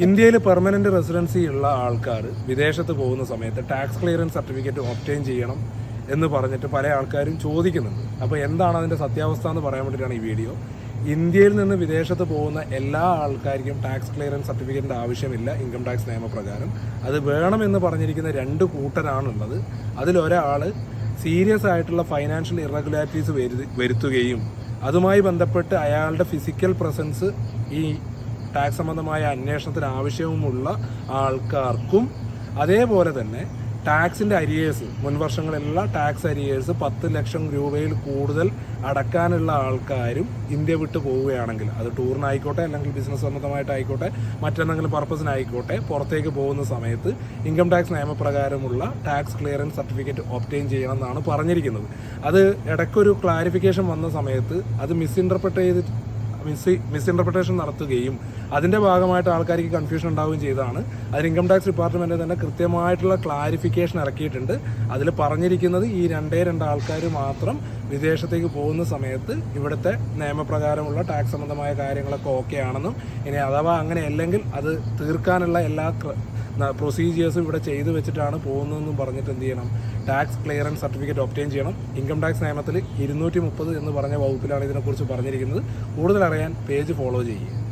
ഇന്ത്യയിൽ permanent residency ഉള്ള ആൾക്കാർ വിദേശത്ത് പോകുന്ന സമയത്ത് ടാക്സ് ക്ലിയറൻസ് സർട്ടിഫിക്കറ്റ് ഒബ്റ്റെയിൻ ചെയ്യണം എന്ന് പറഞ്ഞിട്ട് പല ആൾക്കാരും ചോദിക്കുന്നുണ്ട്. അപ്പോൾ എന്താണ് അതിൻ്റെ സത്യാവസ്ഥ എന്ന് പറയാൻ വേണ്ടിയിട്ടാണ് ഈ വീഡിയോ. ഇന്ത്യയിൽ നിന്ന് വിദേശത്ത് പോകുന്ന എല്ലാ ആൾക്കാർക്കും ടാക്സ് ക്ലിയറൻസ് സർട്ടിഫിക്കറ്റിൻ്റെ ആവശ്യമില്ല ഇൻകം ടാക്സ് നിയമപ്രകാരം. അത് വേണമെന്ന് പറഞ്ഞിരിക്കുന്ന രണ്ട് കൂട്ടരാണുള്ളത്. അതിലൊരാൾ സീരിയസ് ആയിട്ടുള്ള ഫൈനാൻഷ്യൽ ഇറഗുലാരിറ്റീസ് വരുത്തുകയും അതുമായി ബന്ധപ്പെട്ട് അയാളുടെ ഫിസിക്കൽ പ്രസൻസ് ഈ ടാക്സ് സംബന്ധമായ അന്വേഷണത്തിന് ആവശ്യവുമുള്ള ആൾക്കാർക്കും, അതേപോലെ തന്നെ ടാക്സിൻ്റെ അരിയേഴ്സ് മുൻവർഷങ്ങളിലുള്ള ടാക്സ് അരിയേഴ്സ് 10 ലക്ഷം രൂപയിൽ കൂടുതൽ അടക്കാനുള്ള ആൾക്കാരും ഇന്ത്യ വിട്ട് പോവുകയാണെങ്കിൽ, അത് ടൂറിനായിക്കോട്ടെ അല്ലെങ്കിൽ ബിസിനസ് സംബന്ധമായിട്ടായിക്കോട്ടെ മറ്റെന്തെങ്കിലും പർപ്പസിനായിക്കോട്ടെ, പുറത്തേക്ക് പോകുന്ന സമയത്ത് ഇൻകം ടാക്സ് നിയമപ്രകാരമുള്ള ടാക്സ് ക്ലിയറൻസ് സർട്ടിഫിക്കറ്റ് ഒബ്റ്റെയിൻ ചെയ്യണം എന്നാണ് പറഞ്ഞിരിക്കുന്നത്. അത് ഇടയ്ക്കൊരു ക്ലാരിഫിക്കേഷൻ വന്ന സമയത്ത് അത് മിസ്ഇൻറ്റർപ്രിട്ടേഷൻ നടത്തുകയും അതിൻ്റെ ഭാഗമായിട്ട് ആൾക്കാർക്ക് കൺഫ്യൂഷൻ ഉണ്ടാവുകയും ചെയ്തതാണ്. അതിന് ഇൻകം ടാക്സ് ഡിപ്പാർട്ട്മെൻറ്റ് തന്നെ കൃത്യമായിട്ടുള്ള ക്ലാരിഫിക്കേഷൻ ഇറക്കിയിട്ടുണ്ട്. അതിൽ പറഞ്ഞിരിക്കുന്നത് ഈ 2 ആൾക്കാർ മാത്രം വിദേശത്തേക്ക് പോകുന്ന സമയത്ത് ഇവിടുത്തെ നിയമപ്രകാരമുള്ള ടാക്സ് സംബന്ധമായ കാര്യങ്ങളൊക്കെ ഓക്കെ ആണെന്നും, ഇനി അഥവാ അങ്ങനെ അല്ലെങ്കിൽ അത് തീർക്കാനുള്ള എല്ലാ പ്രൊസീജിയേഴ്സും ഇവിടെ ചെയ്തു വെച്ചിട്ടാണ് പോകുന്നതെന്നും പറഞ്ഞിട്ട് എന്ത് ചെയ്യണം, ടാക്സ് ക്ലിയറൻസ് സർട്ടിഫിക്കറ്റ് ഒബ്റ്റെയിൻ ചെയ്യണം. ഇൻകം ടാക്സ് നിയമത്തിൽ 230 എന്ന് പറഞ്ഞ വകുപ്പിലാണ് ഇതിനെക്കുറിച്ച് പറഞ്ഞിരിക്കുന്നത്. കൂടുതൽ അറിയാൻ പേജ് ഫോളോ ചെയ്യുക.